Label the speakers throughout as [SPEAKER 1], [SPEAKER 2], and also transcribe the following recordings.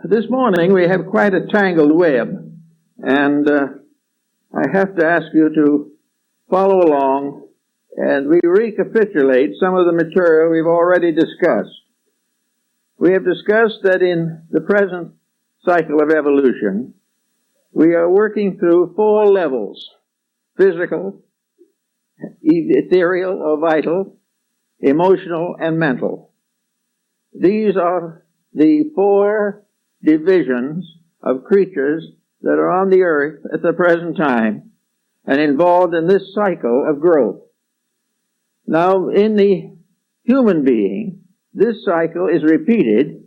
[SPEAKER 1] This morning we have quite a tangled web, and I have to ask you to follow along and we recapitulate some of the material we've already discussed. We have discussed that in the present cycle of evolution, we are working through 4 levels: physical, ethereal or vital, emotional, and mental. These are the 4 divisions of creatures that are on the earth at the present time and involved in this cycle of growth. Now, in the human being, this cycle is repeated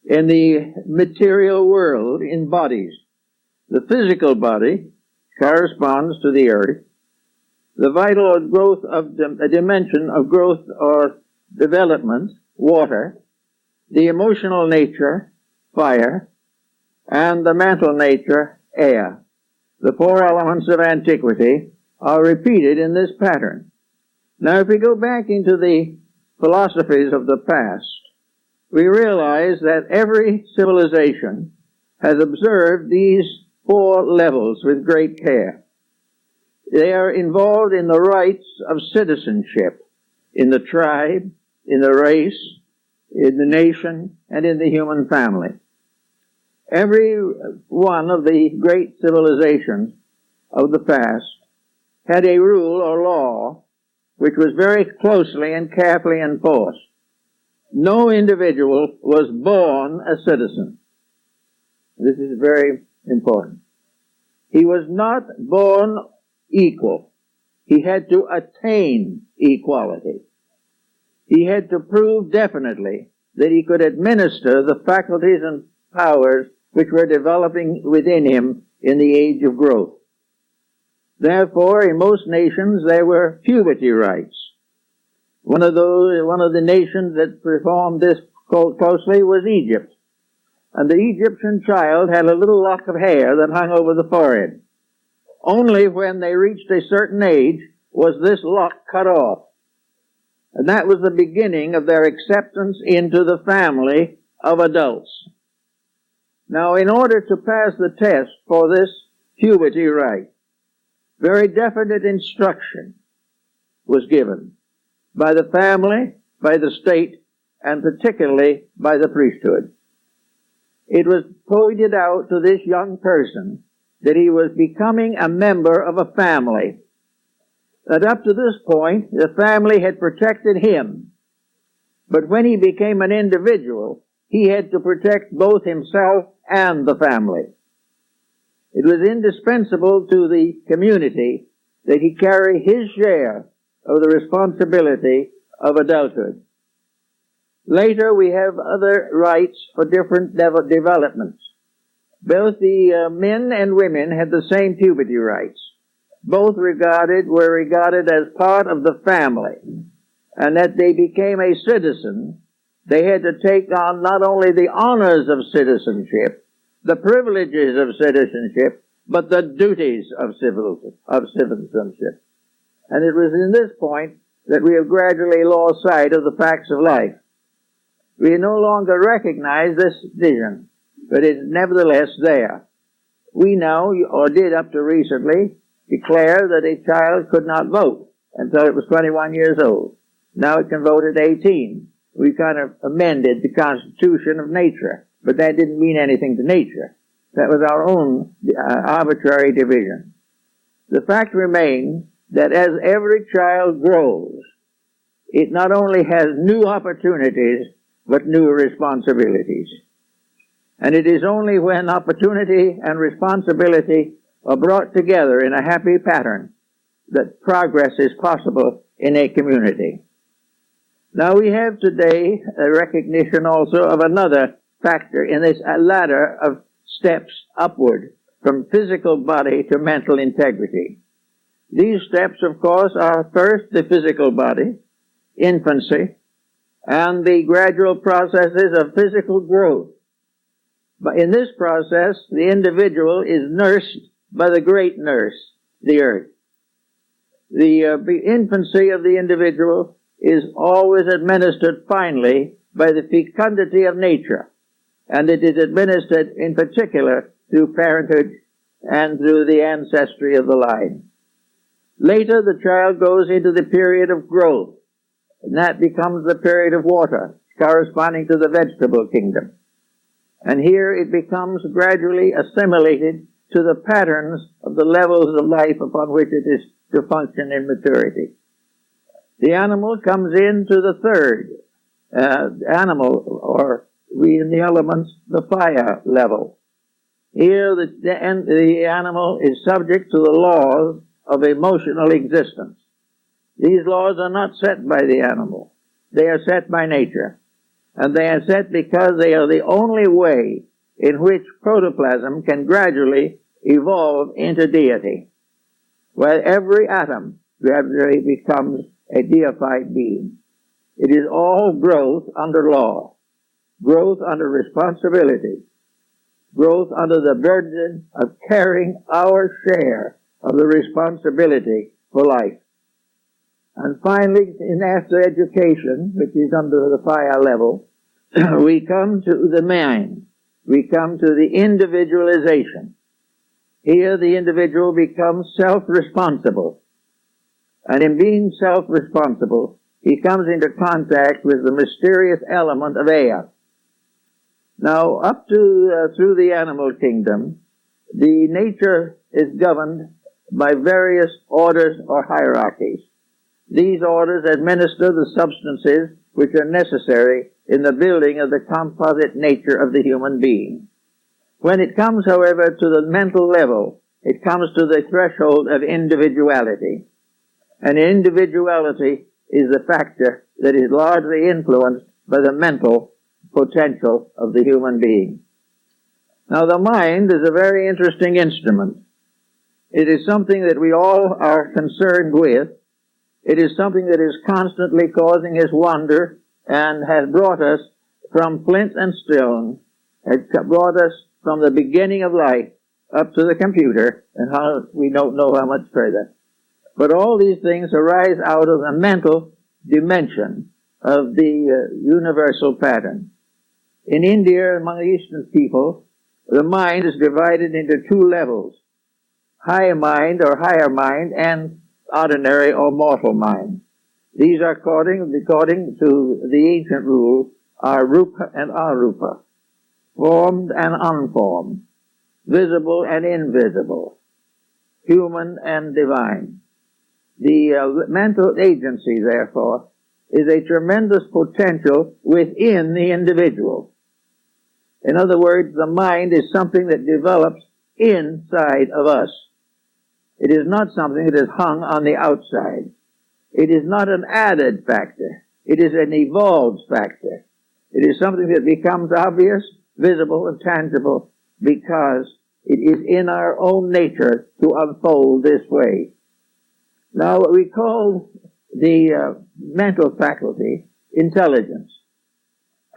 [SPEAKER 1] in the material world in bodies. The physical body corresponds to the earth. The vital growth of a dimension of growth or development, water. The emotional nature, fire, and the mental nature, air. The 4 elements of antiquity are repeated in this pattern. Now, if we go back into the philosophies of the past, we realize that every civilization has observed these 4 levels with great care. They are involved in the rights of citizenship, in the tribe, in the race, in the nation, and in the human family. Every one of the great civilizations of the past had a rule or law which was very closely and carefully enforced. No individual was born a citizen. This is very important. He was not born equal. He had to attain equality. He had to prove definitely that he could administer the faculties and powers which were developing within him in the age of growth. Therefore, in most nations, there were puberty rites. One of the nations that performed this closely was Egypt. And the Egyptian child had a little lock of hair that hung over the forehead. Only when they reached a certain age was this lock cut off. And that was the beginning of their acceptance into the family of adults. Now, in order to pass the test for this puberty rite, very definite instruction was given by the family, by the state, and particularly by the priesthood. It was pointed out to this young person that he was becoming a member of a family. That up to this point, the family had protected him. But when he became an individual, he had to protect both himself and the family. It was indispensable to the community that he carry his share of the responsibility of adulthood. Later, we have other rights for different developments. Both the men and women had the same puberty rights. Both were regarded as part of the family, and that they became a citizen. They had to take on not only the honors of citizenship, the privileges of citizenship, but the duties of citizenship. And it was in this point that we have gradually lost sight of the facts of life. We no longer recognize this vision, but it's nevertheless there. We now, or did up to recently, declare that a child could not vote until it was 21 years old. Now it can vote at 18. We kind of amended the constitution of nature, but that didn't mean anything to nature. That was our own arbitrary division. The fact remains that as every child grows, it not only has new opportunities, but new responsibilities. And it is only when opportunity and responsibility are brought together in a happy pattern that progress is possible in a community. Now we have today a recognition also of another factor in this ladder of steps upward from physical body to mental integrity. These steps, of course, are first the physical body, infancy, and the gradual processes of physical growth. But in this process, the individual is nursed by the great nurse, the earth. The infancy of the individual is always administered finally by the fecundity of nature. and it is administered in particular through parentage and through the ancestry of the line. Later, the child goes into the period of growth, and that becomes the period of water, corresponding to the vegetable kingdom. And here it becomes gradually assimilated to the patterns of the levels of life upon which it is to function in maturity. The animal comes into the third animal, or we in the elements, the fire level. Here the animal is subject to the laws of emotional existence. These laws are not set by the animal. They are set by nature. And they are set because they are the only way in which protoplasm can gradually evolve into deity, where every atom gradually becomes a deified being. It is all growth under law, growth under responsibility, growth under the burden of carrying our share of the responsibility for life. And finally, after education, which is under the fire level, we come to the mind. We come to the individualization. Here the individual becomes self-responsible. And in being self-responsible, he comes into contact with the mysterious element of air. Now, up to through the animal kingdom, the nature is governed by various orders or hierarchies. These orders administer the substances which are necessary in the building of the composite nature of the human being. When it comes, however, to the mental level, it comes to the threshold of individuality. And individuality is the factor that is largely influenced by the mental potential of the human being. Now, the mind is a very interesting instrument. It is something that we all are concerned with. It is something that is constantly causing us wonder and has brought us from flint and stone, has brought us from the beginning of life up to the computer, and how we don't know how much further. But all these things arise out of the mental dimension of the universal pattern. In India, among Eastern people, the mind is divided into two levels: high mind or higher mind and ordinary or mortal mind. These are, according to the ancient rule, are rupa and arupa, formed and unformed, visible and invisible, human and divine. The mental agency, therefore, is a tremendous potential within the individual. In other words, the mind is something that develops inside of us. It is not something that is hung on the outside. It is not an added factor. It is an evolved factor. It is something that becomes obvious, visible, and tangible because it is in our own nature to unfold this way. Now, we call the mental faculty intelligence.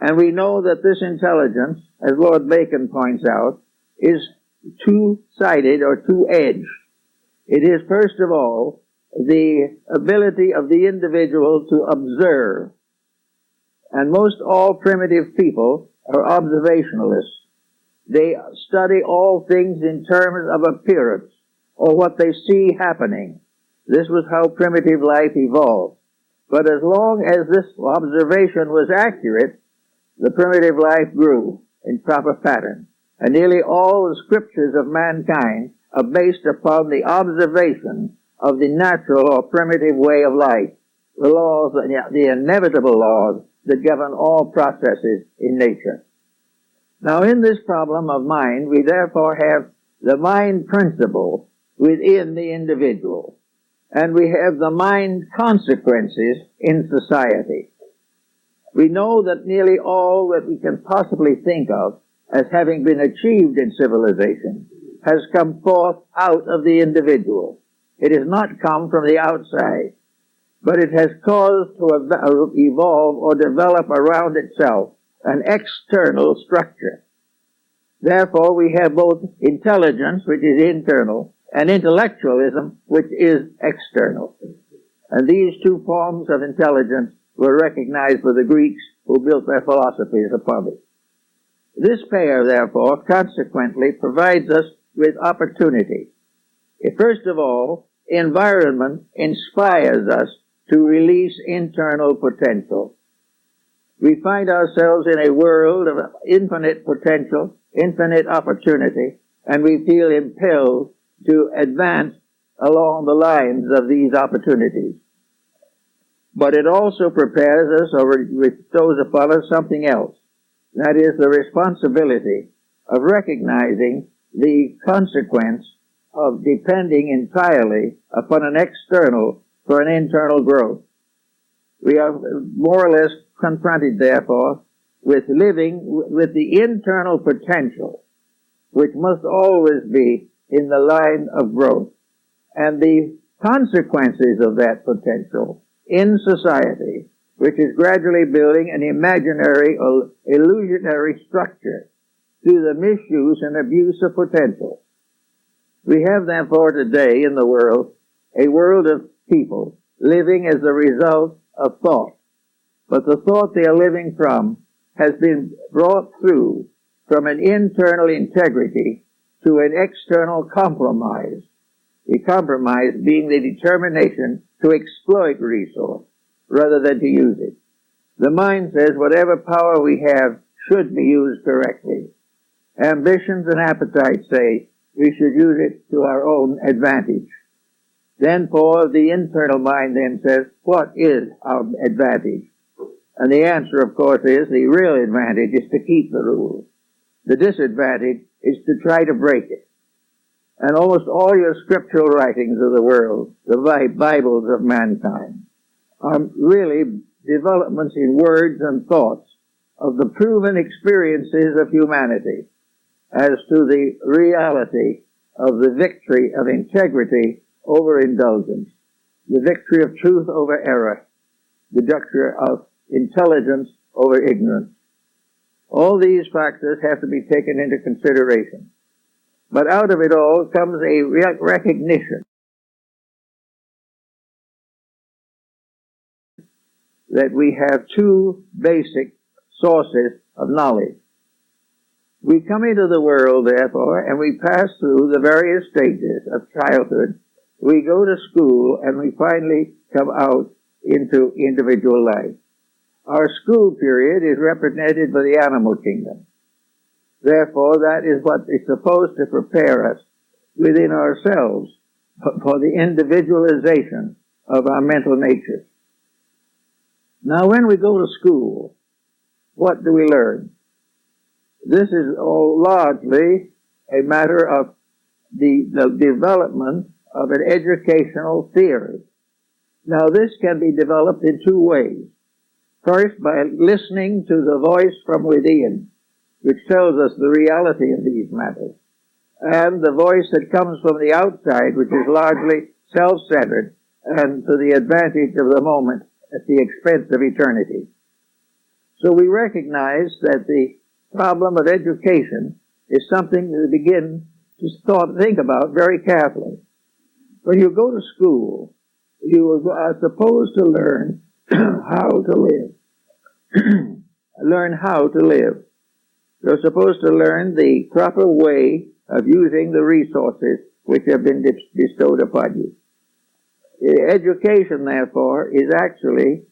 [SPEAKER 1] And we know that this intelligence, as Lord Bacon points out, is two-sided or two-edged. It is, first of all, the ability of the individual to observe. And most all primitive people are observationalists. They study all things in terms of appearance, or what they see happening. This was how primitive life evolved. But as long as this observation was accurate, the primitive life grew in proper pattern. And nearly all the scriptures of mankind are based upon the observation of the natural or primitive way of life, the laws, the inevitable laws that govern all processes in nature. Now, in this problem of mind, we therefore have the mind principle within the individual, and we have the mind consequences in society. We know that nearly all that we can possibly think of as having been achieved in civilization has come forth out of the individual. It has not come from the outside, but it has caused to evolve or develop around itself an external structure. Therefore, we have both intelligence, which is internal, and intellectualism, which is external. And these two forms of intelligence were recognized by the Greeks, who built their philosophies upon it. This pair, therefore, consequently provides us with opportunity. First of all, environment inspires us to release internal potential. We find ourselves in a world of infinite potential, infinite opportunity, and we feel impelled to advance along the lines of these opportunities. But it also prepares us or bestows upon us something else. That is the responsibility of recognizing the consequence of depending entirely upon an external for an internal growth. We are more or less confronted, therefore, with living with the internal potential, which must always be in the line of growth, and the consequences of that potential in society, which is gradually building an imaginary or illusionary structure through the misuse and abuse of potential. We have, therefore, today in the world, a world of people living as a result of thought. But the thought they are living from has been brought through from an internal integrity to an external compromise. The compromise being the determination to exploit resource rather than to use it. The mind says whatever power we have should be used correctly. Ambitions and appetites say we should use it to our own advantage. Then for the internal mind then says, what is our advantage? And the answer, of course, is the real advantage is to keep the rules. The disadvantage is to try to break it. And almost all your scriptural writings of the world, the Bibles of mankind, are really developments in words and thoughts of the proven experiences of humanity as to the reality of the victory of integrity over indulgence, the victory of truth over error, the victory of intelligence over ignorance. All these factors have to be taken into consideration. But out of it all comes a recognition that we have two basic sources of knowledge. We come into the world, therefore, and we pass through the various stages of childhood. We go to school, and we finally come out into individual life. Our school period is represented by the animal kingdom. Therefore, that is what is supposed to prepare us within ourselves for the individualization of our mental nature. Now, when we go to school, what do we learn? This is all largely a matter of the development of an educational theory. Now, this can be developed in two ways. First, by listening to the voice from within, which tells us the reality of these matters, and the voice that comes from the outside, which is largely self-centered and to the advantage of the moment at the expense of eternity. So we recognize that the problem of education is something to begin to think about very carefully. When you go to school, you are supposed to learn how to live. Learn how to live. You're supposed to learn the proper way of using the resources which have been bestowed upon you. Education, therefore, is actually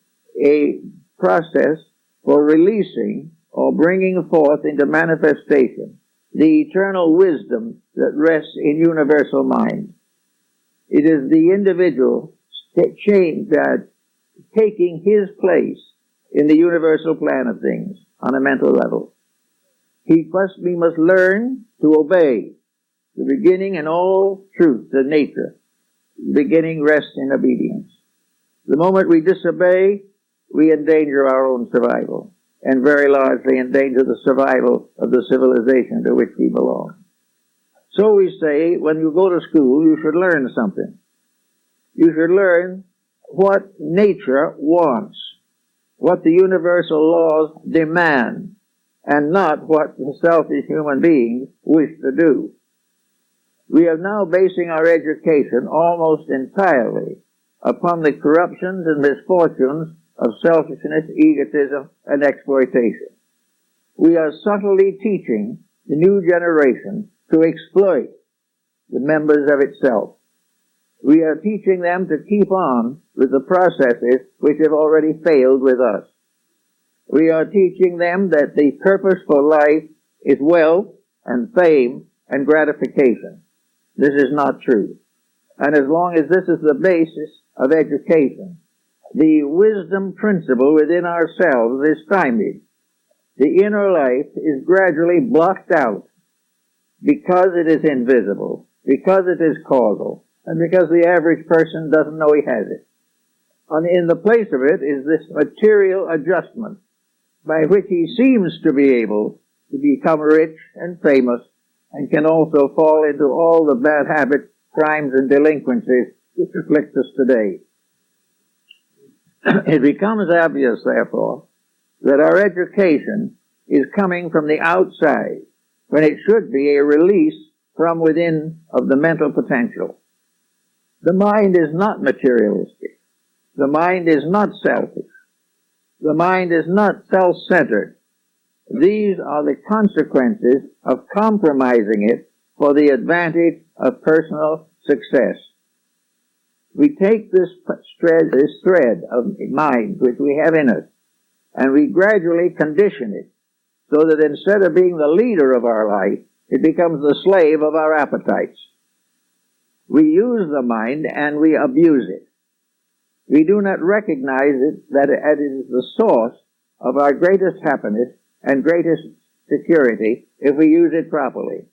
[SPEAKER 1] a process for releasing or bringing forth into manifestation the eternal wisdom that rests in universal mind. It is the individual taking his place in the universal plan of things on a mental level. We must learn to obey the beginning and all truth, the nature. The beginning rests in obedience. The moment we disobey, we endanger our own survival, and very largely endanger the survival of the civilization to which we belong. So we say, when you go to school, you should learn something. You should learn what nature wants, what the universal laws demand, and not what the selfish human beings wish to do. We are now basing our education almost entirely upon the corruptions and misfortunes of selfishness, egotism, and exploitation. we are subtly teaching the new generation to exploit the members of itself. We are teaching them to keep on with the processes which have already failed with us. We are teaching them that the purpose for life is wealth and fame and gratification. This is not true. And as long as this is the basis of education, the wisdom principle within ourselves is stymied. The inner life is gradually blocked out because it is invisible, because it is causal, and because the average person doesn't know he has it. And in the place of it is this material adjustment by which he seems to be able to become rich and famous and can also fall into all the bad habits, crimes, and delinquencies which afflict us today. It becomes obvious, therefore, that our education is coming from the outside when it should be a release from within of the mental potential. The mind is not materialistic. The mind is not selfish. The mind is not self-centered. These are the consequences of compromising it for the advantage of personal success. We take this thread of mind which we have in us, and we gradually condition it so that instead of being the leader of our life, it becomes the slave of our appetites. We use the mind and we abuse it. We do not recognize it that it is the source of our greatest happiness and greatest security if we use it properly.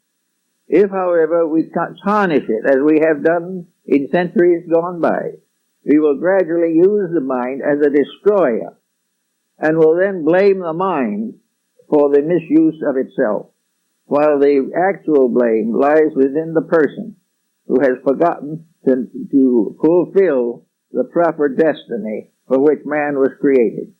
[SPEAKER 1] If, however, we tarnish it, as we have done in centuries gone by, we will gradually use the mind as a destroyer and will then blame the mind for the misuse of itself, while the actual blame lies within the person who has forgotten to fulfill the proper destiny for which man was created.